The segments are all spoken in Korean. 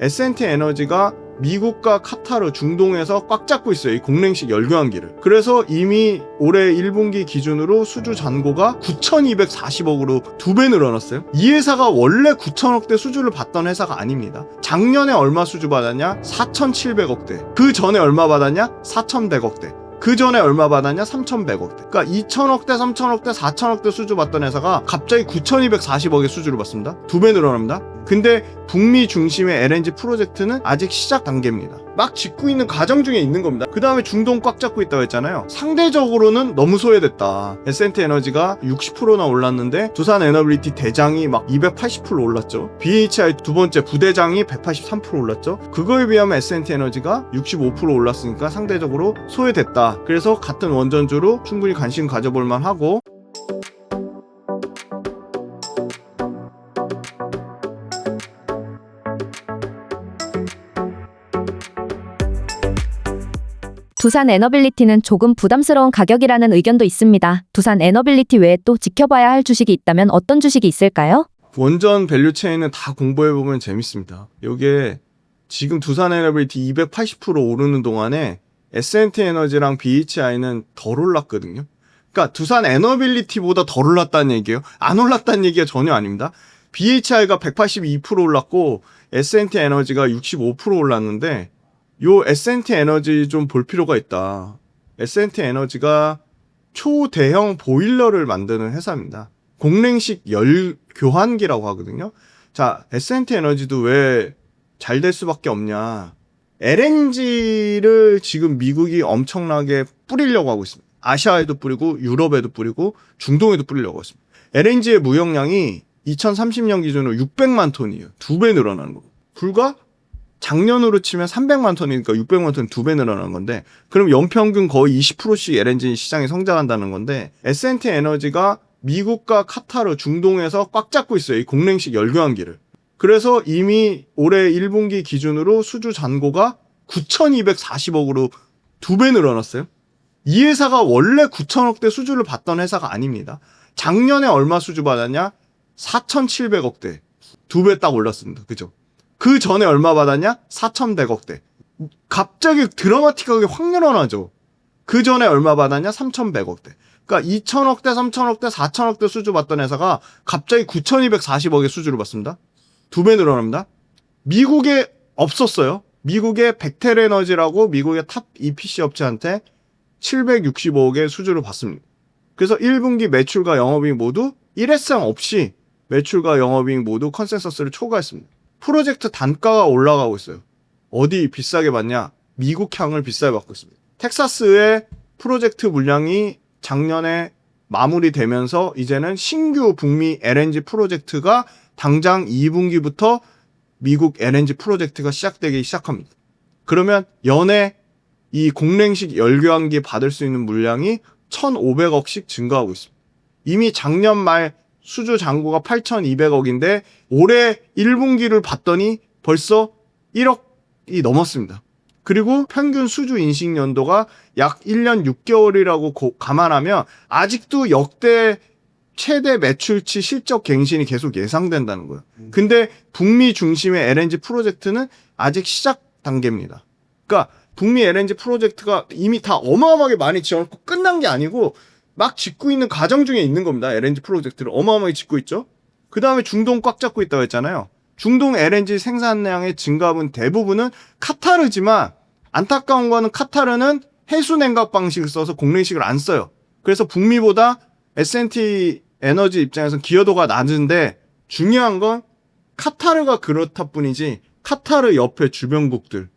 S&T 에너지가 미국과 카타르, 중동에서 꽉 잡고 있어요. 이 공랭식 열교환기를. 그래서 이미 올해 1분기 기준으로 수주 잔고가 9,240억으로 2배 늘어났어요. 이 회사가 원래 9천억대 수주를 받던 회사가 아닙니다. 작년에 얼마 수주 받았냐? 4,700억대. 그 전에 얼마 받았냐? 4,100억대. 그 전에 얼마 받았냐? 3,100억대. 그러니까 2,000억대, 3,000억대, 4,000억대 수주 받던 회사가 갑자기 9,240억의 수주를 받습니다. 2배 늘어납니다. 근데 북미 중심의 LNG 프로젝트는 아직 시작 단계입니다. 막 짓고 있는 과정 중에 있는 겁니다. 그 다음에 중동 꽉 잡고 있다고 했잖아요. 상대적으로는 너무 소외됐다. S&T 에너지가 60%나 올랐는데 두산 에너빌리티 대장이 막 280% 올랐죠. BHI 두 번째 부대장이 183% 올랐죠. 그거에 비하면 S&T 에너지가 65% 올랐으니까 상대적으로 소외됐다. 그래서 같은 원전주로 충분히 관심 가져볼 만하고, 두산 에너빌리티는 조금 부담스러운 가격이라는 의견도 있습니다. 두산 에너빌리티 외에 또 지켜봐야 할 주식이 있다면 어떤 주식이 있을까요? 원전 밸류체인은 다 공부해보면 재밌습니다. 요게 지금 두산 에너빌리티 280% 오르는 동안에 S&T 에너지랑 BHI는 덜 올랐거든요. 그러니까 두산 에너빌리티보다 덜 올랐다는 얘기예요. 안 올랐다는 얘기가 전혀 아닙니다. BHI가 182% 올랐고 S&T 에너지가 65% 올랐는데, 요 S&T 에너지 좀 볼 필요가 있다. S&T 에너지가 초대형 보일러를 만드는 회사입니다. 공랭식 열 교환기라고 하거든요. 자, S&T 에너지도 왜 잘 될 수밖에 없냐. LNG를 지금 미국이 엄청나게 뿌리려고 하고 있습니다. 아시아에도 뿌리고 유럽에도 뿌리고 중동에도 뿌리려고 하고 있습니다. LNG의 무역량이 2030년 기준으로 600만 톤이에요. 2배 늘어나는 거고. 불과 작년으로 치면 300만 톤이니까 600만 톤 2배 늘어나는 건데, 그럼 연평균 거의 20%씩 LNG 시장이 성장한다는 건데, S&T 에너지가 미국과 카타르, 중동에서 꽉 잡고 있어요. 이 공랭식 열교환기를. 그래서 이미 올해 1분기 기준으로 수주 잔고가 9,240억으로 2배 늘어났어요. 이 회사가 원래 9천억대 수주를 받던 회사가 아닙니다. 작년에 얼마 수주 받았냐? 4,700억대. 2배 딱 올랐습니다. 그죠? 그 전에 얼마 받았냐? 4,100억대. 갑자기 드라마틱하게 확 늘어나죠. 그 전에 얼마 받았냐? 3,100억대. 그러니까 2,000억대, 3,000억대, 4,000억대 수주 받던 회사가 갑자기 9,240억의 수주를 받습니다. 2배 늘어납니다. 미국에 없었어요. 미국의 벡텔에너지라고 미국의 탑 EPC 업체한테 765억의 수주를 받습니다. 그래서 1분기 매출과 영업이익 모두 일회성 없이 매출과 영업이익 모두 컨센서스를 초과했습니다. 프로젝트 단가가 올라가고 있어요. 어디 비싸게 받냐? 미국 향을 비싸게 받고 있습니다. 텍사스의 프로젝트 물량이 작년에 마무리되면서 이제는 신규 북미 LNG 프로젝트가 당장 2분기부터 미국 LNG 프로젝트가 시작되기 시작합니다. 그러면 연에 이 공랭식 열교환기 받을 수 있는 물량이 1,500억씩 증가하고 있습니다. 이미 작년 말 수주 잔고가 8,200억인데 올해 1분기를 봤더니 벌써 1억이 넘었습니다. 그리고 평균 수주 인식 연도가 약 1년 6개월이라고 감안하면 아직도 역대 최대 매출치 실적 갱신이 계속 예상된다는 거예요. 근데 북미 중심의 LNG 프로젝트는 아직 시작 단계입니다. 그러니까 북미 LNG 프로젝트가 이미 다 어마어마하게 많이 지어놓고 끝난 게 아니고 막 짓고 있는 과정 중에 있는 겁니다. LNG 프로젝트를 어마어마하게 짓고 있죠. 그 다음에 중동 꽉 잡고 있다고 했잖아요. 중동 LNG 생산량의 증가분 대부분은 카타르지만, 안타까운 거는 카타르는 해수 냉각 방식을 써서 공랭식을 안 써요. 그래서 북미보다 S&T 에너지 입장에서는 기여도가 낮은데, 중요한 건 카타르가 그렇다 뿐이지 카타르 옆에 주변국들,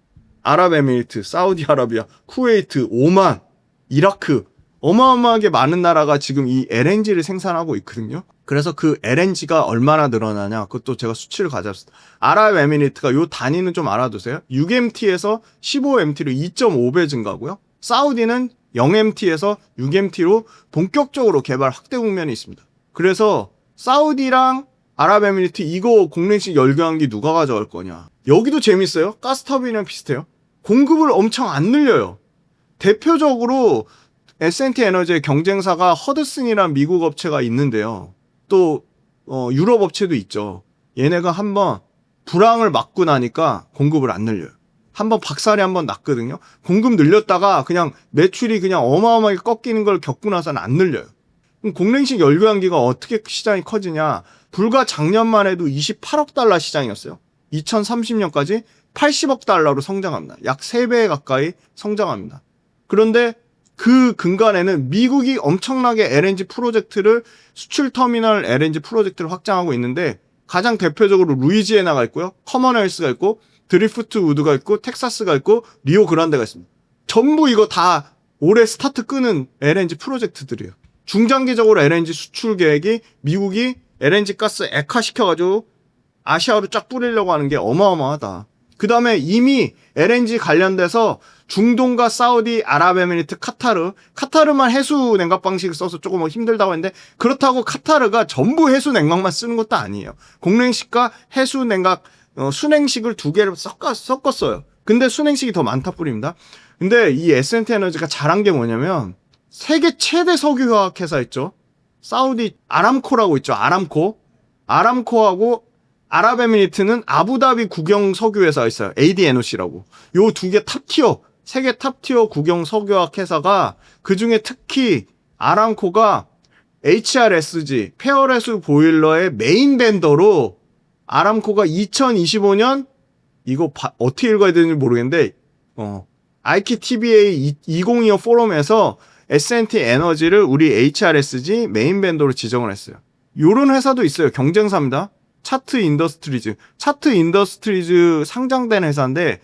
아랍에미리트, 사우디아라비아, 쿠웨이트, 오만, 이라크, 어마어마하게 많은 나라가 지금 이 LNG를 생산하고 있거든요. 그래서 그 LNG가 얼마나 늘어나냐, 그것도 제가 수치를 가져왔습니다. 아랍에미리트가 요 단위는 좀 알아두세요. 6MT에서 15MT로 2.5배 증가하고요. 사우디는 0MT에서 6MT로 본격적으로 개발 확대 국면이 있습니다. 그래서 사우디랑 아랍에미리트 이거 공랭식 열교환기 누가 가져갈 거냐. 여기도 재밌어요. 가스터빈이랑 비슷해요. 공급을 엄청 안 늘려요. 대표적으로 S&T 에너지의 경쟁사가 허드슨이라는 미국 업체가 있는데요. 또 유럽 업체도 있죠. 얘네가 한번 불황을 맞고 나니까 공급을 안 늘려요. 한번 박살이 한번 났거든요. 공급 늘렸다가 그냥 매출이 그냥 어마어마하게 꺾이는 걸 겪고 나서는 안 늘려요. 그럼 공랭식 열교환기가 어떻게 시장이 커지냐? 불과 작년만 해도 28억 달러 시장이었어요. 2030년까지 80억 달러로 성장합니다. 약 3배 가까이 성장합니다. 그런데 그 근간에는 미국이 엄청나게 LNG 프로젝트를 수출 터미널 LNG 프로젝트를 확장하고 있는데 가장 대표적으로 루이지애나가 있고요. 커먼웰스가 있고 드리프트 우드가 있고 텍사스가 있고 리오 그란데가 있습니다. 전부 이거 다 올해 스타트 끄는 LNG 프로젝트들이에요. 중장기적으로 LNG 수출 계획이 미국이 LNG 가스 액화시켜가지고 아시아로 쫙 뿌리려고 하는 게 어마어마하다. 그 다음에 이미 LNG 관련돼서 중동과 사우디, 아랍에미리트, 카타르만 해수 냉각 방식을 써서 조금 힘들다고 했는데 그렇다고 카타르가 전부 해수 냉각만 쓰는 것도 아니에요. 공랭식과 해수 냉각, 순행식을 두 개를 섞었어요. 근데 순행식이 더 많다 뿐입니다. 근데 이 S&T 에너지가 잘한 게 뭐냐면 세계 최대 석유화학 회사 있죠. 사우디 아람코라고 있죠. 아람코하고 아랍에미리트는 아부다비 국영 석유회사가 있어요. ADNOC라고. 요 두 개 탑티어, 세계 탑티어 국영 석유화학 회사가 그중에 특히 아람코가 HRSG, 페어레스 보일러의 메인 벤더로 아람코가 2025년 이거 어떻게 읽어야 되는지 모르겠는데 IKTBA 2025 포럼에서 S&T 에너지를 우리 HRSG 메인 벤더로 지정을 했어요. 요런 회사도 있어요. 경쟁사입니다. 차트 인더스트리즈 상장된 회사인데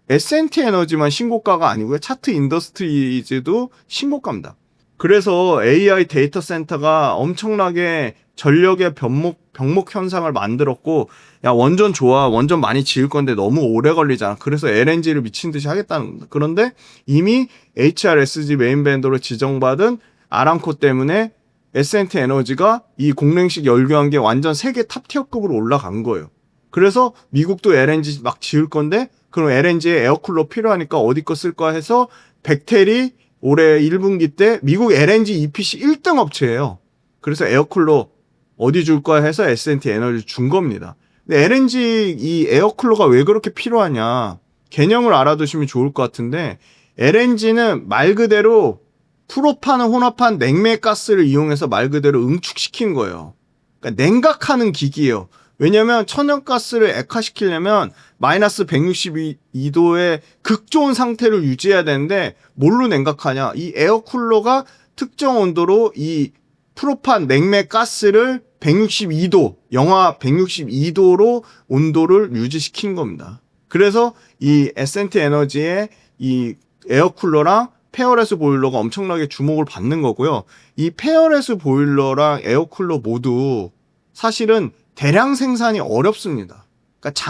S&T 에너지만 신고가가 아니고요. 차트 인더스트리즈도 신고가입니다. 그래서 AI 데이터 센터가 엄청나게 전력의 병목 현상을 만들었고 야 원전 좋아. 원전 많이 지을 건데 너무 오래 걸리잖아. 그래서 LNG를 미친 듯이 하겠다는 겁니다. 그런데 이미 HRSG 메인 벤더로 지정받은 아람코 때문에 S&T 에너지가 이 공랭식 열교환기에 완전 세계 탑티어급으로 올라간 거예요. 그래서 미국도 LNG 막 지을 건데 그럼 LNG에 에어쿨러 필요하니까 어디 거 쓸까 해서 백텔이 올해 1분기 때 미국 LNG EPC 1등 업체예요. 그래서 에어쿨러 어디 줄까 해서 S&T 에너지 준 겁니다. 근데 LNG 이 에어쿨러가 왜 그렇게 필요하냐 개념을 알아두시면 좋을 것 같은데 LNG는 말 그대로 프로판을 혼합한 냉매 가스를 이용해서 말 그대로 응축시킨 거예요. 그러니까 냉각하는 기기예요. 왜냐면 천연가스를 액화시키려면 마이너스 162도의 극좋은 상태를 유지해야 되는데 뭘로 냉각하냐? 이 에어쿨러가 특정 온도로 이 프로판 냉매 가스를 162도, 영하 162도로 온도를 유지시킨 겁니다. 그래서 이 S&T 에너지의 이 에어쿨러랑 페어레스 보일러가 엄청나게 주목을 받는 거고요. 이 페어레스 보일러랑 에어쿨러 모두 사실은 대량 생산이 어렵습니다. 그러니까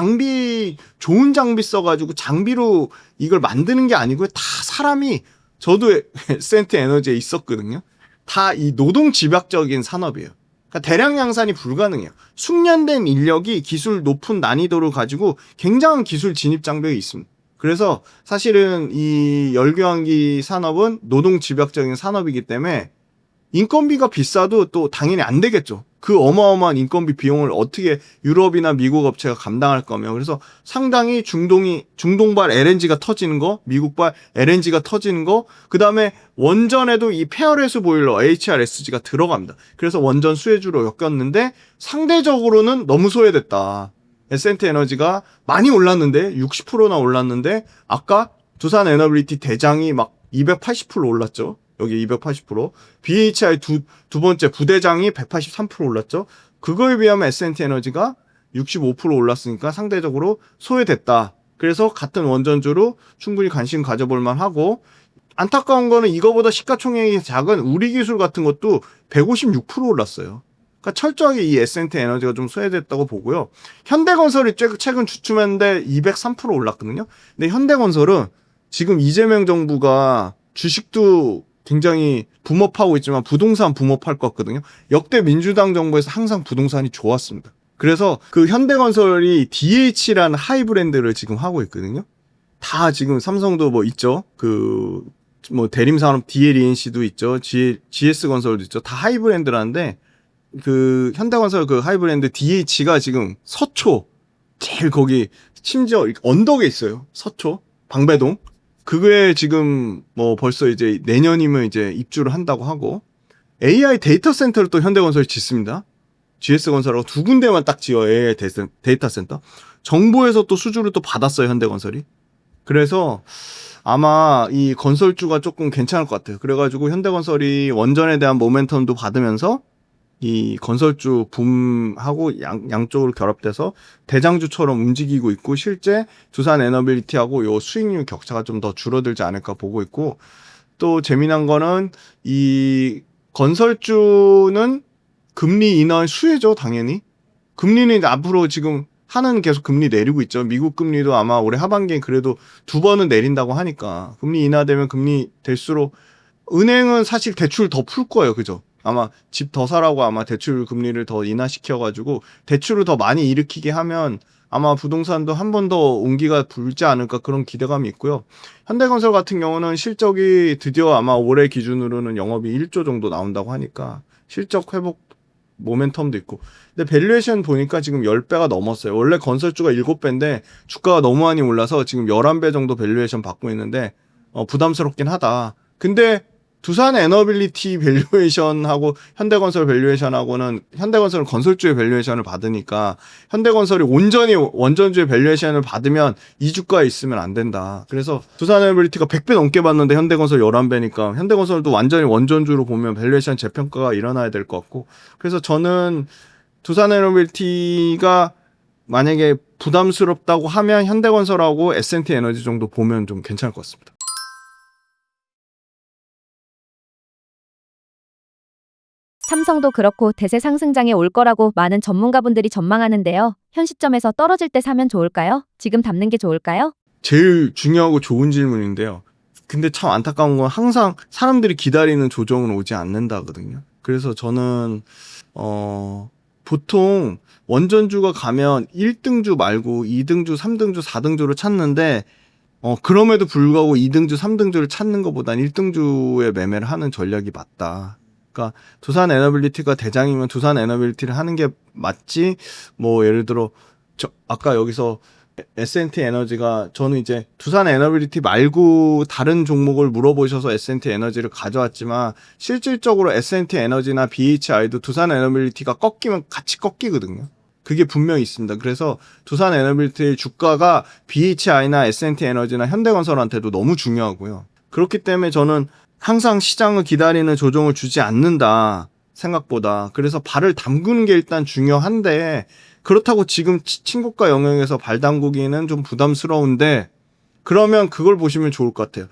좋은 장비 써가지고 장비로 이걸 만드는 게 아니고요. 다 사람이, 저도 S&T 에너지에 있었거든요. 다 이 노동 집약적인 산업이에요. 그러니까 대량 양산이 불가능해요. 숙련된 인력이 기술 높은 난이도를 가지고 굉장한 기술 진입 장벽이 있습니다. 그래서 사실은 이 열교환기 산업은 노동 집약적인 산업이기 때문에 인건비가 비싸도 또 당연히 안 되겠죠. 그 어마어마한 인건비 비용을 어떻게 유럽이나 미국 업체가 감당할 거며. 그래서 상당히 중동발 LNG가 터지는 거, 미국발 LNG가 터지는 거, 그 다음에 원전에도 이 페어레스 보일러 HRSG가 들어갑니다. 그래서 원전 수혜주로 엮였는데 상대적으로는 너무 소외됐다. S&T 에너지가 많이 올랐는데 60%나 올랐는데 아까 두산 에너빌리티 대장이 막 280% 올랐죠. 여기 280%. BHI 두 번째 부대장이 183% 올랐죠. 그거에 비하면 S&T 에너지가 65% 올랐으니까 상대적으로 소외됐다. 그래서 같은 원전주로 충분히 관심 가져볼 만하고 안타까운 거는 이거보다 시가총액이 작은 우리 기술 같은 것도 156% 올랐어요. 그러니까 철저하게 이 S&T 에너지가 좀 소외됐다고 보고요. 현대건설이 최근 주춤했는데 203% 올랐거든요. 근데 현대건설은 지금 이재명 정부가 주식도 굉장히 붐업하고 있지만 부동산 붐업할 것 같거든요. 역대 민주당 정부에서 항상 부동산이 좋았습니다. 그래서 그 현대건설이 DH라는 하이 브랜드를 지금 하고 있거든요. 다 지금 삼성도 뭐 있죠. 뭐 대림산업 DLENC도 있죠. GS건설도 있죠. 다 하이 브랜드라는데 그 현대건설 그 하이 브랜드 DH가 지금 서초 제일 거기 심지어 언덕에 있어요. 서초 방배동. 그게 지금 뭐 벌써 이제 내년이면 이제 입주를 한다고 하고 AI 데이터 센터를 또 현대건설이 짓습니다. GS건설하고 두 군데만 딱 지어 AI 데이터 센터. 정부에서 또 수주를 또 받았어요, 현대건설이. 그래서 아마 이 건설주가 조금 괜찮을 것 같아요. 그래가지고 현대건설이 원전에 대한 모멘텀도 받으면서 이 건설주 붐하고 양쪽으로 결합돼서 대장주처럼 움직이고 있고 실제 두산 에너빌리티하고 요 수익률 격차가 좀 더 줄어들지 않을까 보고 있고 또 재미난 거는 이 건설주는 금리 인하의 수혜죠, 당연히. 금리는 이제 앞으로 지금 하는 계속 금리 내리고 있죠. 미국 금리도 아마 올해 하반기에 그래도 2번은 내린다고 하니까 금리 인하되면 금리 될수록 은행은 사실 대출 더 풀 거예요. 그죠? 아마 집 더 사라고 아마 대출 금리를 더 인하시켜가지고 대출을 더 많이 일으키게 하면 아마 부동산도 한 번 더 온기가 불지 않을까 그런 기대감이 있고요. 현대건설 같은 경우는 실적이 드디어 아마 올해 기준으로는 영업이 1조 정도 나온다고 하니까 실적 회복 모멘텀도 있고. 근데 밸류에이션 보니까 지금 10배가 넘었어요. 원래 건설주가 7배인데 주가가 너무 많이 올라서 지금 11배 정도 밸류에이션 받고 있는데 부담스럽긴 하다. 근데 두산 에너빌리티 밸류에이션하고 현대건설 밸류에이션하고는 현대건설은 건설주의 밸류에이션을 받으니까 현대건설이 온전히 원전주의 밸류에이션을 받으면 이 주가에 있으면 안 된다. 그래서 두산 에너빌리티가 100배 넘게 받는데 현대건설 11배니까 현대건설도 완전히 원전주로 보면 밸류에이션 재평가가 일어나야 될 것 같고 그래서 저는 두산 에너빌리티가 만약에 부담스럽다고 하면 현대건설하고 S&T 에너지 정도 보면 좀 괜찮을 것 같습니다. 삼성도 그렇고 대세 상승장에 올 거라고 많은 전문가분들이 전망하는데요. 현 시점에서 떨어질 때 사면 좋을까요? 지금 담는 게 좋을까요? 제일 중요하고 좋은 질문인데요. 근데 참 안타까운 건 항상 사람들이 기다리는 조정은 오지 않는다거든요. 그래서 저는 보통 원전주가 가면 1등주 말고 2등주, 3등주, 4등주를 찾는데 그럼에도 불구하고 2등주, 3등주를 찾는 것보단 1등주에 매매를 하는 전략이 맞다. 그러니까 두산 에너빌리티가 대장이면 두산 에너빌리티를 하는 게 맞지. 뭐 예를 들어 아까 여기서 S&T 에너지가 저는 이제 두산 에너빌리티 말고 다른 종목을 물어보셔서 S&T 에너지를 가져왔지만 실질적으로 S&T 에너지나 BHI도 두산 에너빌리티가 꺾이면 같이 꺾이거든요. 그게 분명히 있습니다. 그래서 두산 에너빌리티의 주가가 BHI나 S&T 에너지나 현대건설한테도 너무 중요하고요. 그렇기 때문에 저는 항상 시장을 기다리는 조정을 주지 않는다. 생각보다. 그래서 발을 담그는 게 일단 중요한데 그렇다고 지금 친고가 영역에서 발 담그기는 좀 부담스러운데 그러면 그걸 보시면 좋을 것 같아요.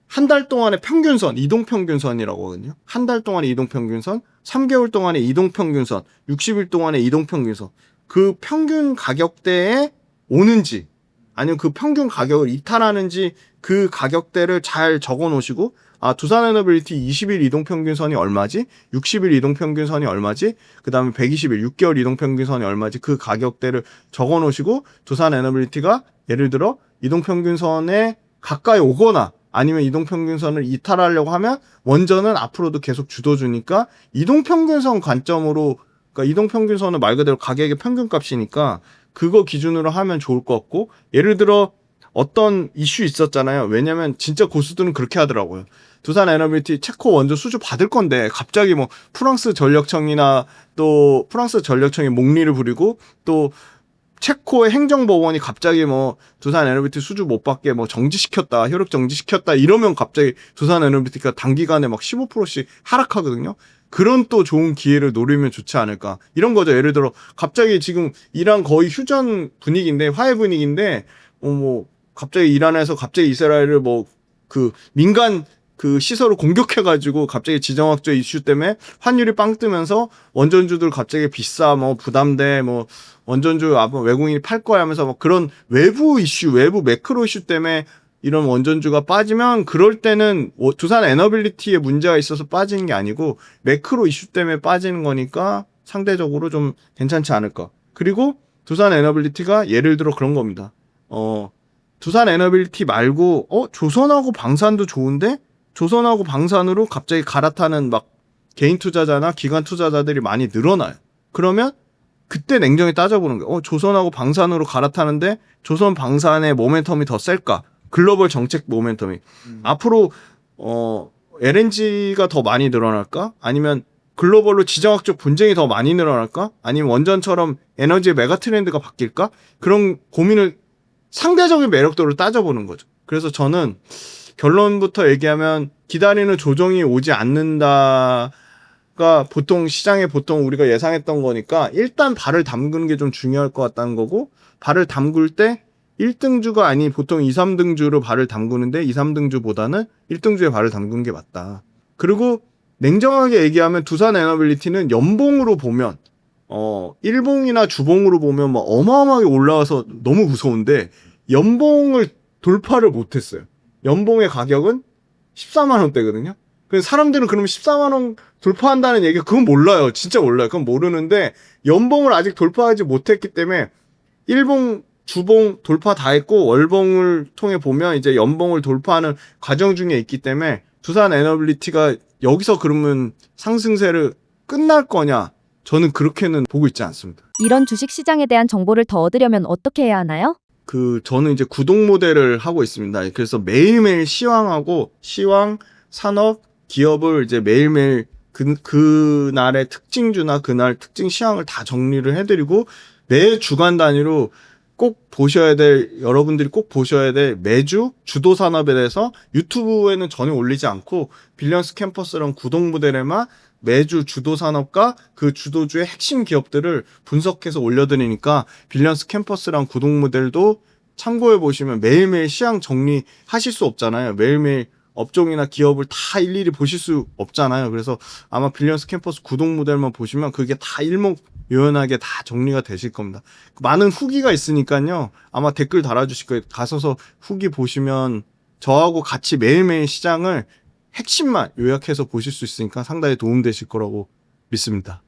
한 달 동안의 평균선, 이동평균선이라고 하거든요. 한 달 동안의 이동평균선, 3개월 동안의 이동평균선, 60일 동안의 이동평균선. 그 평균 가격대에 오는지 아니면 그 평균 가격을 이탈하는지 그 가격대를 잘 적어 놓으시고 두산 에너빌리티 20일 이동평균선이 얼마지? 60일 이동평균선이 얼마지? 그 다음에 120일 6개월 이동평균선이 얼마지? 그 가격대를 적어 놓으시고 두산 에너빌리티가 예를 들어 이동평균선에 가까이 오거나 아니면 이동평균선을 이탈하려고 하면 원전은 앞으로도 계속 주도주니까 이동평균선 관점으로 그러니까 이동평균선은 말 그대로 가격의 평균값이니까 그거 기준으로 하면 좋을 것 같고 예를 들어 어떤 이슈 있었잖아요. 왜냐면 진짜 고수들은 그렇게 하더라고요. 두산 에너빌리티 체코 원전 수주 받을 건데 갑자기 뭐 프랑스 전력청이나 또 프랑스 전력청이 목리를 부리고 또 체코의 행정법원이 갑자기 뭐 두산 에너빌리티 수주 못 받게 뭐 정지시켰다, 효력 정지시켰다 이러면 갑자기 두산 에너빌리티가 단기간에 막 15%씩 하락하거든요. 그런 또 좋은 기회를 노리면 좋지 않을까. 이런 거죠. 예를 들어 갑자기 지금 이란 거의 휴전 분위기인데 화해 분위기인데 뭐 갑자기 이란에서 갑자기 이스라엘을 뭐 그 민간 그 시설을 공격해가지고 갑자기 지정학적 이슈 때문에 환율이 빵 뜨면서 원전주들 갑자기 비싸 뭐 부담돼 뭐 원전주 외국인이 팔 거야 하면서 막 그런 외부 이슈 외부 매크로 이슈 때문에 이런 원전주가 빠지면 그럴 때는 두산 에너빌리티에 문제가 있어서 빠지는 게 아니고 매크로 이슈 때문에 빠지는 거니까 상대적으로 좀 괜찮지 않을까. 그리고 두산 에너빌리티가 예를 들어 그런 겁니다. 두산 에너빌리티 말고 조선하고 방산도 좋은데 조선하고 방산으로 갑자기 갈아타는 막 개인 투자자나 기관 투자자들이 많이 늘어나요. 그러면 그때 냉정히 따져보는 거예요. 조선하고 방산으로 갈아타는데 조선 방산의 모멘텀이 더 셀까? 글로벌 정책 모멘텀이. 앞으로 LNG가 더 많이 늘어날까? 아니면 글로벌로 지정학적 분쟁이 더 많이 늘어날까? 아니면 원전처럼 에너지의 메가 트렌드가 바뀔까? 그런 고민을 상대적인 매력도를 따져보는 거죠. 그래서 저는 결론부터 얘기하면 기다리는 조정이 오지 않는다가 보통 시장에 보통 우리가 예상했던 거니까 일단 발을 담그는 게 좀 중요할 것 같다는 거고, 발을 담글 때 1등주가 아닌 보통 2, 3등주로 발을 담그는데 2, 3등주보다는 1등주에 발을 담그는 게 맞다. 그리고 냉정하게 얘기하면 두산 에너빌리티는 연봉으로 보면 일봉이나 주봉으로 보면 뭐 어마어마하게 올라와서 너무 무서운데 연봉을 돌파를 못했어요. 연봉의 가격은 14만 원대거든요. 그래서 사람들은 그러면 14만 원 돌파한다는 얘기 그건 몰라요. 진짜 몰라요. 그건 모르는데 연봉을 아직 돌파하지 못했기 때문에 일봉, 주봉 돌파 다 했고 월봉을 통해 보면 이제 연봉을 돌파하는 과정 중에 있기 때문에 두산 에너빌리티가 여기서 그러면 상승세를 끝날 거냐? 저는 그렇게는 보고 있지 않습니다. 이런 주식 시장에 대한 정보를 더 얻으려면 어떻게 해야 하나요? 저는 이제 구독 모델을 하고 있습니다. 그래서 매일매일 시황하고 시황, 산업, 기업을 이제 매일매일 그날의 특징주나 그날 특징 시황을 다 정리를 해드리고 매 주간 단위로 꼭 보셔야 될, 여러분들이 꼭 보셔야 될 매주 주도 산업에 대해서 유튜브에는 전혀 올리지 않고 빌리언스 캠퍼스랑 구독 모델에만 매주 주도 산업과 그 주도주의 핵심 기업들을 분석해서 올려드리니까 빌리언스 캠퍼스랑 구독 모델도 참고해 보시면 매일매일 시황 정리하실 수 없잖아요. 매일매일 업종이나 기업을 다 일일이 보실 수 없잖아요. 그래서 아마 빌리언스 캠퍼스 구독 모델만 보시면 그게 다 일목요연하게 다 정리가 되실 겁니다. 많은 후기가 있으니까요. 아마 댓글 달아주실 거예요. 가셔서 후기 보시면 저하고 같이 매일매일 시장을 핵심만 요약해서 보실 수 있으니까 상당히 도움되실 거라고 믿습니다.